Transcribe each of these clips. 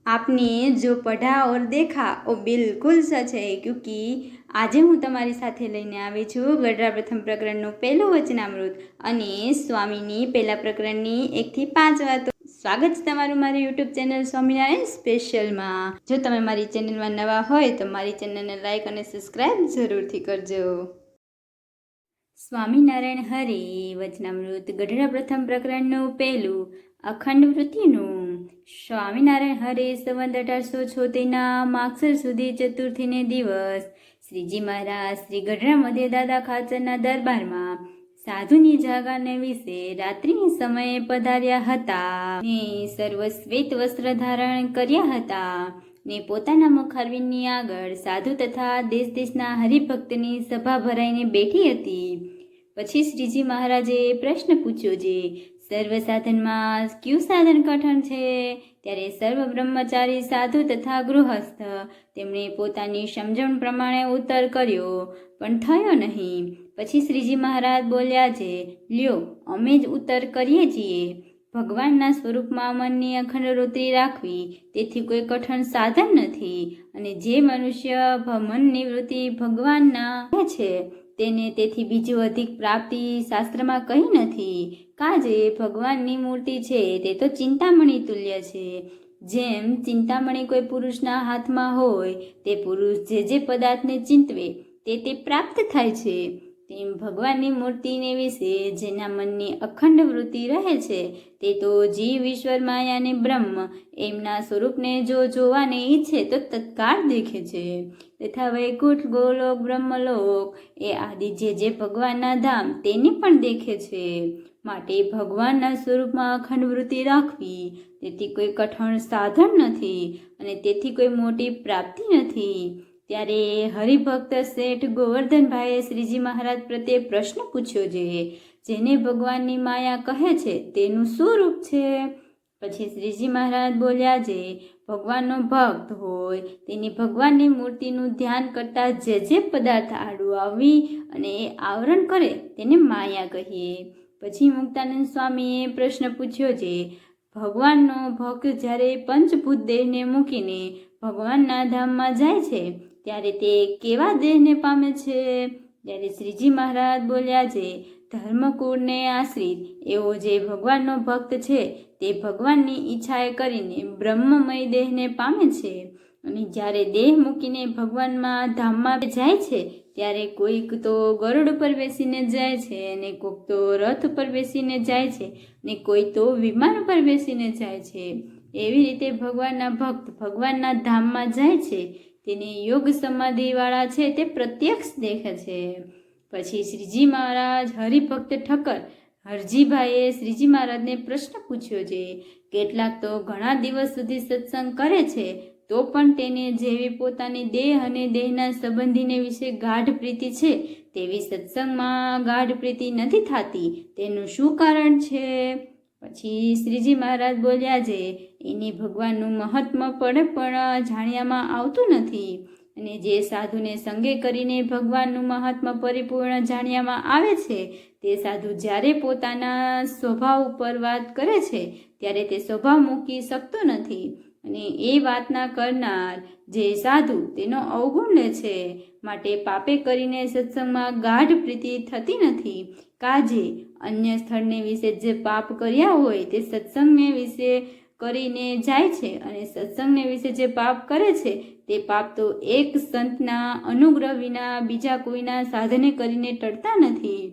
आपने जो पढ़ा और देखा वो बिल्कुल सच है, क्योंकि આજે હું તમારી સાથે લઈને આવી છું ગઢડા પ્રથમ પ્રકરણનું પહેલું વચનામૃત અને સ્વામીની પહેલા પ્રકરણની 1 થી 5 વાતો. સ્વાગત છે તમારું મારી યુટ્યુબ ચેનલ સ્વામિનારાયણ સ્પેશિયલમાં. જો તમે મારી ચેનલમાં નવા હોય તો મારી ચેનલને લાઈક અને સબસ્ક્રાઈબ જરૂરથી કરજો. સ્વામિનારાયણ હરિ વચનામૃત ગઢડા પ્રથમ પ્રકરણનું પહેલું અખંડ વૃત્તિનું. સ્વામિનારાયણ હરિ સંવત 1876 માગસર સુધી ચતુર્થીને દિવસ શ્રીજી મહારાજ શ્રી ગઢડા મધ્ય દાદા ખાચરના દરબારમાં સાધુની જાગાને વિશે રાત્રિની સમયે પધાર્યા હતા ને સર્વ શ્વેત વસ્ત્ર ધારણ કર્યા હતા ને પોતાના મુખારવિંદની આગળ સાધુ તથા દેશ દેશના હરિભક્તની સભા ભરાઈને બેઠી હતી. પછી શ્રીજી મહારાજે પ્રશ્ન પૂછ્યો, જે સર્વ સાધનમાં કયું સાધન કઠણ છે? ત્યારે સર્વ બ્રહ્મચારી સાધુ તથા ગૃહસ્થ તેમણે પોતાની સમજણ પ્રમાણે ઉત્તર કર્યો, પણ થયો નહીં. પછી શ્રીજી મહારાજ બોલ્યા છે, લ્યો અમે જ ઉત્તર કરીએ છીએ. ભગવાનના સ્વરૂપમાં મનની અખંડ વૃત્તિ રાખવી તેથી કોઈ કઠણ સાધન નથી, અને જે મનુષ્ય મનની વૃત્તિ ભગવાનના છે તેને તેથી બીજું અધિક પ્રાપ્તિ શાસ્ત્રમાં કહી નથી. કાજે ભગવાનની મૂર્તિ છે તે તો ચિંતામણી તુલ્ય છે. જેમ ચિંતામણી કોઈ પુરુષના હાથમાં હોય તે પુરુષ જે જે પદાર્થને ચિંતવે તે પ્રાપ્ત થાય છે, તેમ ભગવાનની મૂર્તિને વિશે જેના મનની અખંડ વૃત્તિ રહે છે તે તો જીવ ઈશ્વર માયાને બ્રહ્મ એમના સ્વરૂપને જો જોવાને ઈચ્છે તો તત્કાળ દેખે છે. તથા વૈકુંઠ ગોલોક બ્રહ્મલોક એ આદિ જે ભગવાનના ધામ તેને પણ દેખે છે. માટે ભગવાનના સ્વરૂપમાં અખંડ વૃત્તિ રાખવી તેથી કોઈ કઠણ સાધન નથી, અને તેથી કોઈ મોટી પ્રાપ્તિ નથી. ત્યારે હરિભક્ત શેઠ ગોવર્ધનભાઈએ શ્રીજી મહારાજ પ્રત્યે પ્રશ્ન પૂછ્યો, જેને ભગવાનની માયા કહે છે તેનું શું રૂપ છે? પછી શ્રીજી મહારાજ બોલ્યા, જે ભગવાનનો ભક્ત હોય તેની ભગવાનની મૂર્તિનું ધ્યાન કરતા જે પદાર્થ આડું આવી અને એ આવરણ કરે તેને માયા કહીએ. પછી મુક્તાનંદ સ્વામીએ પ્રશ્ન પૂછ્યો, જે ભગવાનનો ભક્ત જ્યારે પંચભૂત દેહને મૂકીને ભગવાનના ધામમાં જાય છે ત્યારે તે કેવા દેહને પામે છે? ત્યારે શ્રીજી મહારાજ બોલ્યા, જે ધર્મકુળને આશ્રિત એવો જે ભગવાનનો ભક્ત છે તે ભગવાનની ઈચ્છાએ કરીને બ્રહ્મમય દેહને પામે છે. અને જ્યારે દેહ મૂકીને ભગવાનમાં ધામમાં જાય છે ત્યારે કોઈક તો ગરુડ પર બેસીને જાય છે, અને કોઈક તો રથ પર બેસીને જાય છે, ને કોઈ તો વિમાન પર બેસીને જાય છે. એવી રીતે ભગવાનના ભક્ત ભગવાનના ધામમાં જાય છે તેને યોગ સમાધિવાળા છે તે પ્રત્યક્ષ દેખે છે. પછી શ્રીજી મહારાજ હરિભક્ત ઠક્કર હરજીભાઈએ શ્રીજી મહારાજને પ્રશ્ન પૂછ્યો, છે કેટલાક તો ઘણા દિવસ સુધી સત્સંગ કરે છે તો પણ તેને જેવી પોતાની દેહ અને દેહના સંબંધીને વિશે ગાઢ પ્રીતિ છે તેવી સત્સંગમાં ગાઢ પ્રીતિ નથી થતી, તેનું શું કારણ છે? પછી શ્રીજી મહારાજ બોલ્યા, છે એને ભગવાનનું મહત્વ પડે પણ જાણ્યામાં આવતું નથી. અને જે સાધુને સંગે કરીને ભગવાનનું મહાત્મ્ય પરિપૂર્ણ જાણ્યામાં આવે છે તે સાધુ જ્યારે પોતાના સ્વભાવ ઉપર વાત કરે છે ત્યારે તે સ્વભાવ મૂકી શકતો નથી, અને એ વાતના કરનાર જે સાધુ તેનો અવગુણ લે છે. માટે પાપે કરીને સત્સંગમાં ગાઢ પ્રીતિ થતી નથી. કાજે અન્ય સ્થળને વિશે જે પાપ કર્યા હોય તે સત્સંગને વિશે કરીને જાય છે, અને સત્સંગને વિશે જે પાપ કરે છે તે પાપ તો એક સંતના અનુગ્રહ વિના બીજા કોઈના સાધને કરીને ટળતા નથી.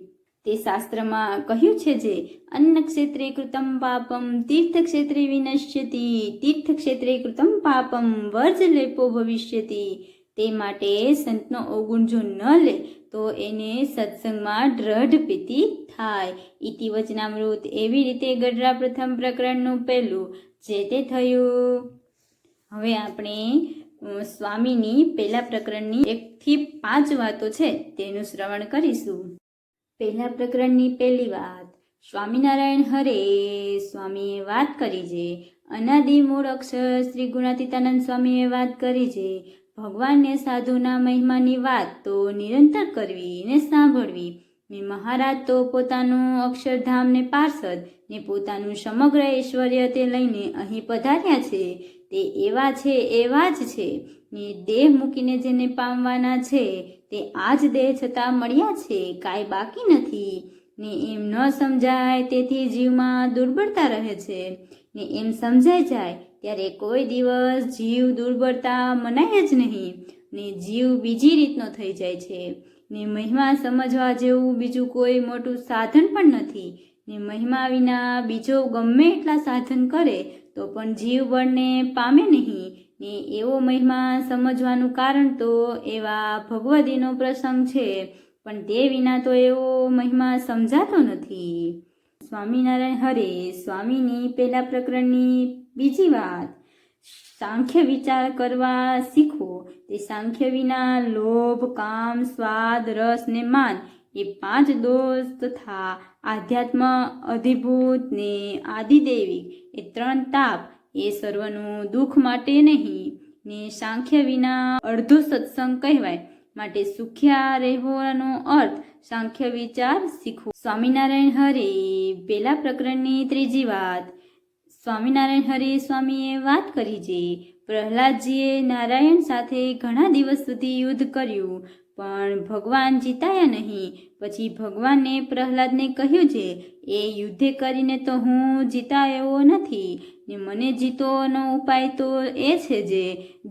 તે શાસ્ત્રમાં કહ્યું છે, જે અન્ન ક્ષેત્રે કૃતમ પાપમ તીર્થક્ષેત્રે વિનશ્યતિ, તીર્થક્ષેત્રે કૃતમ પાપમ વર્જલેપો ભવિષ્યતિ. તે માટે સંતનો અવગુણ જો ન લે તો એને સત્સંગમાં દ્રઢ પ્રીતિ થાય. ઇતિ વચનામૃત. એવી રીતે ગઢડા પ્રથમ પ્રકરણનું પહેલું જે તે થયું. હવે આપણે સ્વામીની પહેલા પ્રકરણની 1 થી 5 વાતો છે તેનું શ્રવણ કરીશું. પહેલા પ્રકરણની પહેલી વાત. સ્વામિનારાયણ હરે સ્વામીએ વાત કરી છે. અનાદિ મૂળ અક્ષર શ્રી ગુણાતીતાનંદ સ્વામીએ વાત કરી છે. ભગવાનને સાધુના મહિમાની વાત તો નિરંતર કરવી ને સાંભળવી. ને મહારાજ તો પોતાનું અક્ષરધામ ને પાર્ષદ ને પોતાનું સમગ્ર ઐશ્વર્ય તે લઈને અહીં પધાર્યા છે તે એવા છે એવા જ છે ને દેહ મૂકીને જેને પામવાના છે તે આ જ દેહ છતાં મળ્યા છે, કાંઈ બાકી નથી ને એમ ન સમજાય તેથી જીવમાં દુર્બળતા રહે છે ને એમ સમજાઈ જાય ત્યારે કોઈ દિવસ જીવ દુર્બળતા મનાય જ નહીં ને જીવ બીજી રીતનો થઈ જાય છે ને મહિમા સમજવા જેવું બીજું કોઈ મોટું સાધન પણ નથી ને મહિમા વિના બીજો ગમે એટલા સાધન કરે તો પણ જીવ બળને પામે નહીં ને એવો મહિમા સમજવાનું કારણ તો એવા ભગવદીનો પ્રસંગ છે, પણ તે વિના તો એવો મહિમા સમજાતો નથી. સ્વામિનારાયણ હરે. સ્વામીની પહેલા પ્રકરણની બીજી વાત. સાંખ્ય વિચાર કરવા શીખો. તે સાંખ્ય વિના લોભ, કામ, સ્વાદ, રસ ને માન એ 5 દોષ તથા આધ્યાત્મ, અધિભૂત ને આદિદૈવિક એ 3 તાપ એ સર્વનું દુઃખ માટે નહીં ને સાંખ્ય વિના અડધો સત્સંગ કહેવાય, માટે સુખ્યા રહેવાનો અર્થ સાંખ્ય વિચાર શીખવો. સ્વામિનારાયણ હરે. પહેલા પ્રકરણની ત્રીજી વાત. સ્વામિનારાયણ હરે સ્વામીએ વાત કરી છે પ્રહલાદજીએ નારાયણ સાથે ઘણા દિવસ સુધી યુદ્ધ કર્યું પણ ભગવાન જીતાયા નહીં. પછી ભગવાને પ્રહલાદને કહ્યું છે એ યુદ્ધે કરીને તો હું જીતાયો નથી ને મને જીતવાનો ઉપાય તો એ છે જે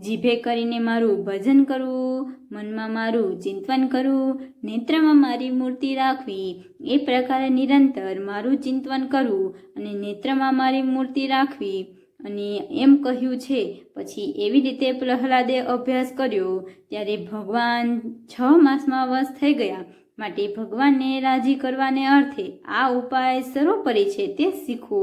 જીભે કરીને મારું ભજન કરવું, મનમાં મારું ચિંતન કરવું, નેત્રમાં મારી મૂર્તિ રાખવી. એ પ્રકારે નિરંતર મારું ચિંતન કરવું અને નેત્રમાં મારી મૂર્તિ રાખવી અને એમ કહ્યું છે. પછી એવી રીતે પ્રહલાદે અભ્યાસ કર્યો ત્યારે ભગવાન 6 માસમાં વશ થઈ ગયા, માટે ભગવાનને રાજી કરવાને અર્થે આ ઉપાય સર્વોપરી છે તે શીખવો.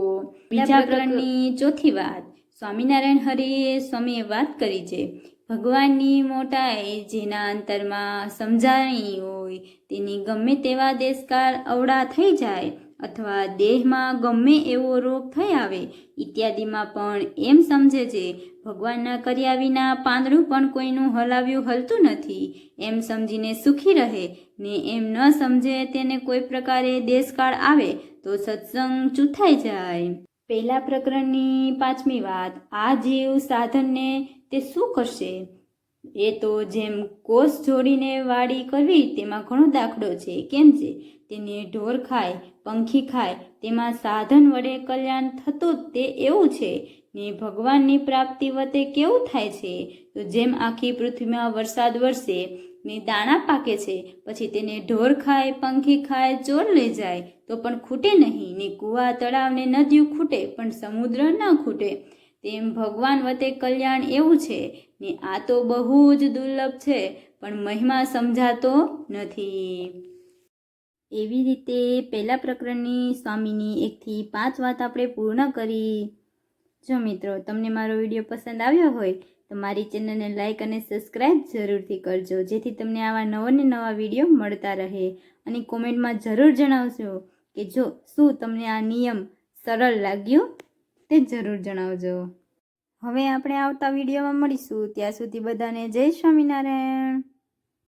બીજા પ્રકરણની ચોથી વાત. સ્વામિનારાયણ હરિએ સ્વામીએ વાત કરી છે ભગવાનની મોટાઈ જેના અંતરમાં સમજાણી હોય તેની ગમે તેવા દેશકાળ અવળા થઈ જાય અથવા દેહમાં ગમે એવો રોગ થઈ આવે ઇત્યાદિમાં પણ એમ સમજે છે ભગવાનના કર્યા વિના પાંદડું પણ કોઈનું હલાવ્યું હલતું નથી એમ સમજીને સુખી રહે ને એમ ન સમજે તેને કોઈ પ્રકારે દેશકાળ આવે તો સત્સંગ ચૂથાઈ જાય. પહેલા પ્રકરણની 5મી વાત. આ જીવ સાધનને તે શું કરશે? એ તો જેમ કોષ જોડીને વાડી કરવી તેમાં ઘણો દાખલો છે. કેમ છે? તેને ઢોર ખાય, પંખી ખાય તેમાં સાધન વડે કલ્યાણ થતું તે એવું છે ને ભગવાનની પ્રાપ્તિ વતે કેવું થાય છે? તો જેમ આખી પૃથ્વીમાં વરસાદ વરસે ને દાણા પાકે છે, પછી તેને ઢોર ખાય, પંખી ખાય, ચોર લઈ જાય તો પણ ખૂટે નહીં ને કૂવા, તળાવ ને નદીઓ ખૂટે પણ સમુદ્ર ન ખૂટે. તેમ ભગવાન વતે કલ્યાણ એવું છે ને આ તો બહુ જ દુર્લભ છે પણ મહિમા સમજાતો નથી. એવી રીતે પહેલા પ્રકરણની સ્વામીની 1 થી 5 વાત આપણે પૂર્ણ કરી. જો મિત્રો તમને મારો વિડીયો પસંદ આવ્યો હોય તો મારી ચેનલને લાઇક અને સબસ્ક્રાઈબ જરૂરથી કરજો જેથી તમને આવા નવા વિડીયો મળતા રહે અને કોમેન્ટમાં જરૂર જણાવજો કે જો શું તમને આ નિયમ સરળ લાગ્યો તે જરૂર જણાવજો. હવે આપણે આવતા વિડીયોમાં મળીશું. ત્યાં સુધી બધાને જય સ્વામિનારાયણ.